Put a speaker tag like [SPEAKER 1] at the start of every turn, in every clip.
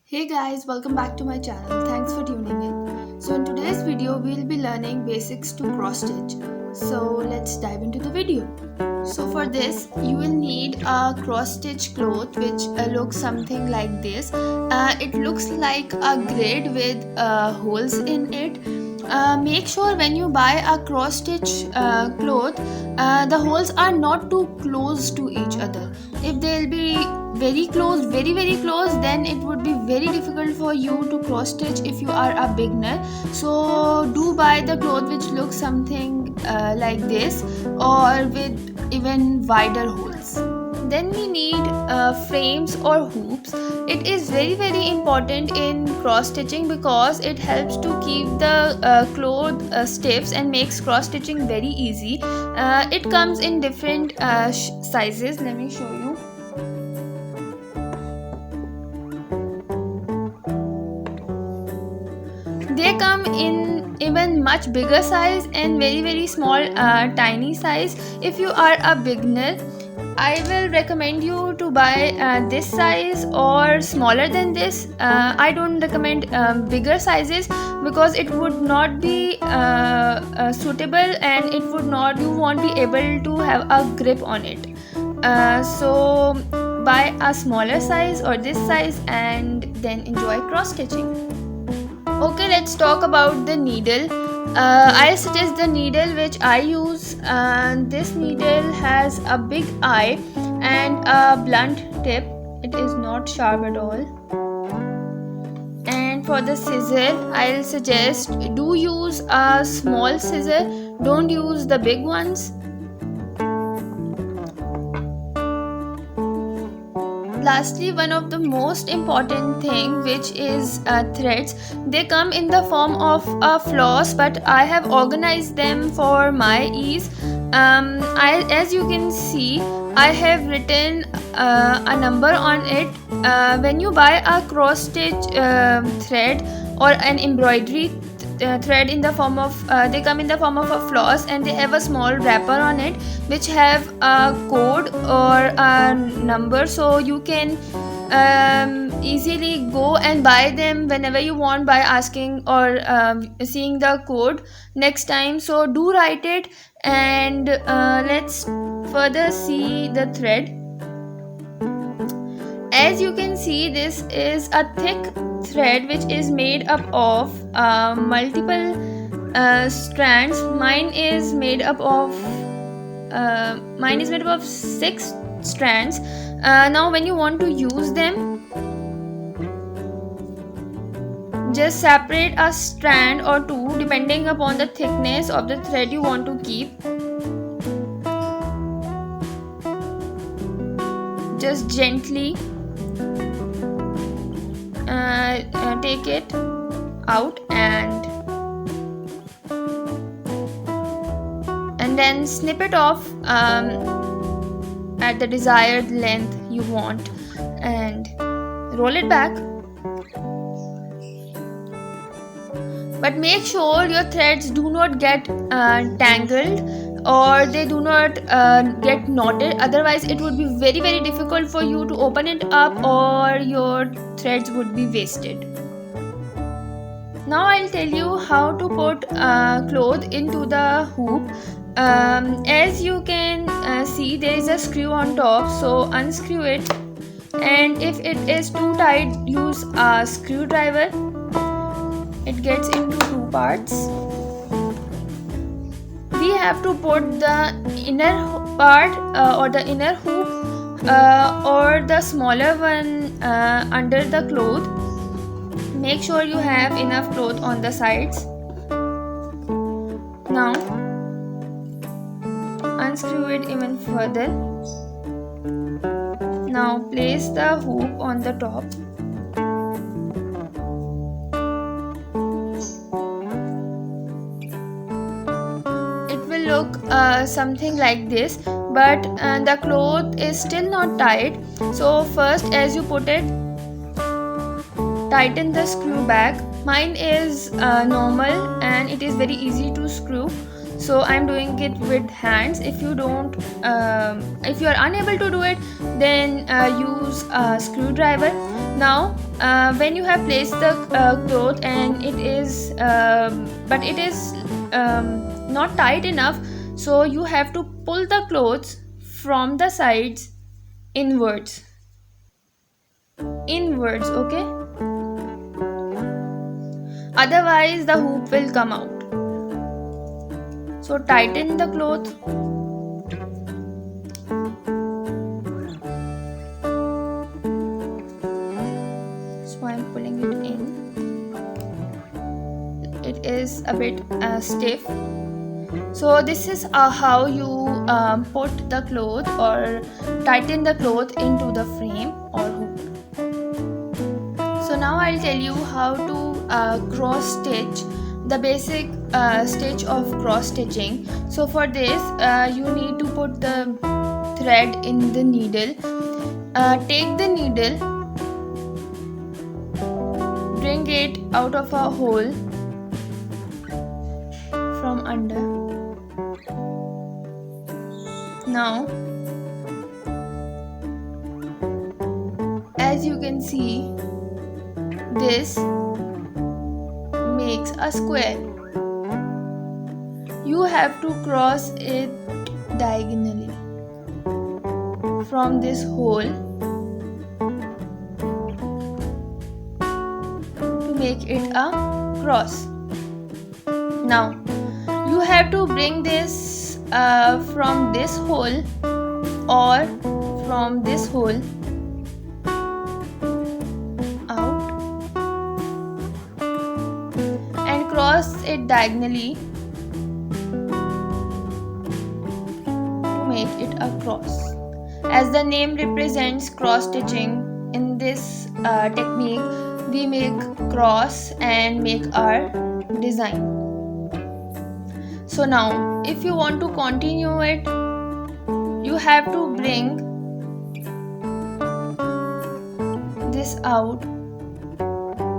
[SPEAKER 1] Hey guys, welcome back to my channel. Thanks for tuning in. So in today's video, we'll be learning basics to cross stitch. So let's dive into the video. So for this, you will need a cross stitch cloth which looks something like this. It looks like a grid with holes in it. Make sure when you buy a cross stitch cloth, the holes are not too close to each other. If they'll be very close, very close, then it would be very difficult for you to cross stitch if you are a beginner. So do buy the cloth which looks something like this, or with even wider holes. Then we need frames or hoops. It is very important in cross stitching because it helps to keep the cloth stiff and makes cross stitching very easy. It comes in different sizes. Let me show you. They come in even much bigger size and very small tiny size. If you are a beginner, I will recommend you to buy this size or smaller than this. I don't recommend bigger sizes because it would not be suitable, and you won't be able to have a grip on it. So buy a smaller size or this size and then enjoy cross stitching. Okay, let's talk about the needle. I'll suggest the needle which I use. This needle has a big eye and a blunt tip. It is not sharp at all. And for the scissor, I'll suggest do use a small scissor. Don't use the big ones. Lastly, one of the most important thing, which is threads. They come in the form of a floss, but I have organized them for my ease. As you can see, I have written a number on it. When you buy a cross stitch thread or an embroidery thread in the form of they come in the form of a floss, and they have a small wrapper on it which have a code or a number, so you can easily go and buy them whenever you want by asking or seeing the code next time. So do write it, and let's further see the thread. As you can see, this is a thick thread which is made up of multiple strands. Mine is made up of 6 strands. Now when you want to use them, just separate a strand or two depending upon the thickness of the thread you want to keep. Just gently take it out and then snip it off at the desired length you want, and roll it back. But make sure your threads do not get tangled, or they do not get knotted. Otherwise it would be very difficult for you to open it up, or your threads would be wasted. Now I'll tell you how to put cloth into the hoop. As you can see, there is a screw on top, so unscrew it, and if it is too tight, use a screwdriver. It gets into 2 parts. We have to put the inner part or the inner hoop or the smaller one under the cloth. Make sure you have enough cloth on the sides. Now unscrew it even further. Now place the hoop on the top. Look something like this, but the cloth is still not tight. So first, as you put it, tighten the screw back. Mine is normal and it is very easy to screw, so I'm doing it with hands. If you are unable to do it, then use a screwdriver. Now when you have placed the cloth and it is but it is not tight enough, so you have to pull the clothes from the sides inwards, okay, otherwise the hoop will come out. So tighten the cloth. So I'm pulling it in. It is a bit stiff. So this is how you put the cloth or tighten the cloth into the frame or hoop. So now I'll tell you how to cross stitch, the basic stitch of cross stitching. So for this you need to put the thread in the needle. Take the needle, bring it out of a hole from under. Now as you can see, this makes a square. You have to cross it diagonally from this hole to make it a cross. Now you have to bring this from this hole or from this hole out and cross it diagonally to make it a cross. As the name represents cross stitching, in this technique we make cross and make our design. So now if you want to continue it, you have to bring this out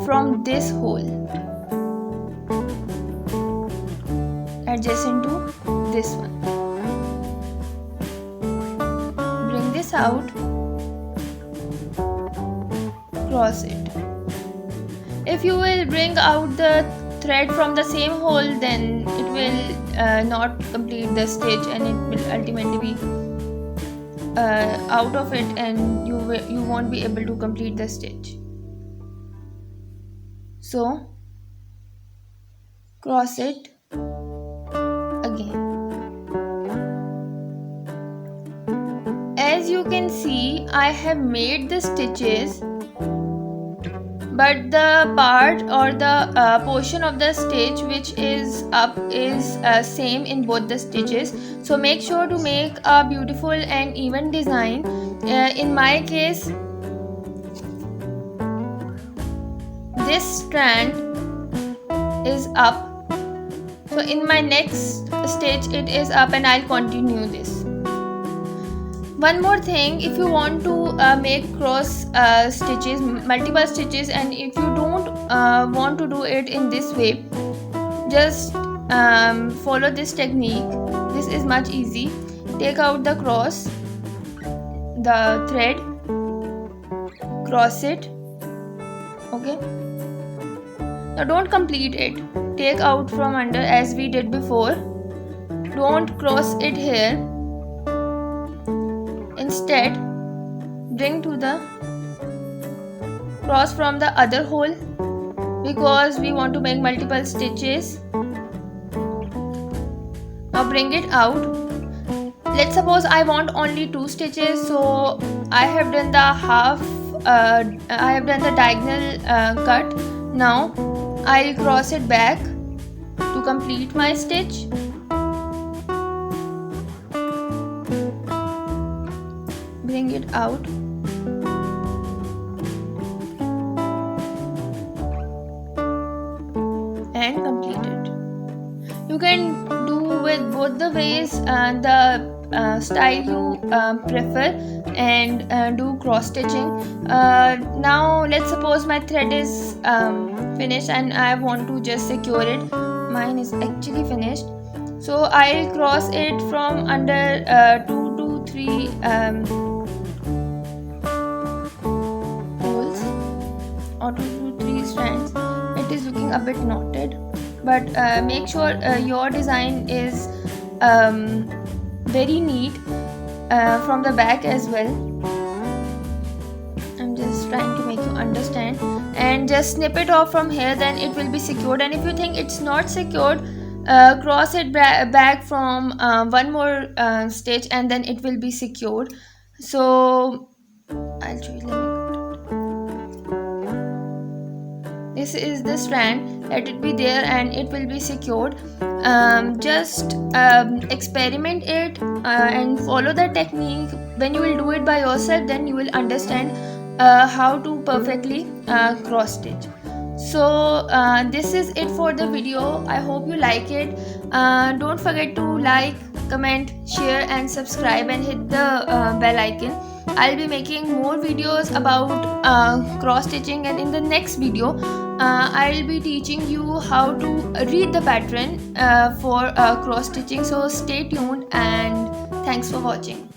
[SPEAKER 1] from this hole adjacent to this one. Bring this out, cross it. If you will bring out the thread from the same hole, then it will not complete the stitch and it will ultimately be out of it and you won't be able to complete the stitch. So cross it again. As you can see, I have made the stitches, but the part or the portion of the stitch which is up is same in both the stitches. So make sure to make a beautiful and even design. In my case, this strand is up, so in my next stitch it is up and I'll continue this. One more thing, if you want to make cross stitches, multiple stitches, and if you don't want to do it in this way, just follow this technique. This is much easy. Take out the cross, the thread, cross it, okay. Now don't complete it, take out from under as we did before. Don't cross it here. Instead, bring to the cross from the other hole because we want to make multiple stitches. Now bring it out. Let's suppose I want only 2 stitches, so I have done the diagonal cut. Now I'll cross it back to complete my stitch. Bring it out. And complete it. You can do with both the ways the style you prefer and do cross stitching. Now let's suppose my thread is finished and I want to just secure it. Mine is actually finished, so I'll cross it from under 2 to 3 holes the strands, it is looking a bit knotted, but make sure your design is very neat from the back as well. I'm just trying to make you understand, and just snip it off from here, then it will be secured. And if you think it's not secured, cross it back from one more stitch, and then it will be secured. So I'll show you. This is the strand, let it be there and it will be secured. Just experiment it and follow the technique. When you will do it by yourself, then you will understand how to perfectly cross stitch. So this is it for the video. I hope you like it. Don't forget to like, comment, share and subscribe, and hit the bell icon. I'll be making more videos about cross stitching, and in the next video I'll be teaching you how to read the pattern for cross stitching. So stay tuned and thanks for watching.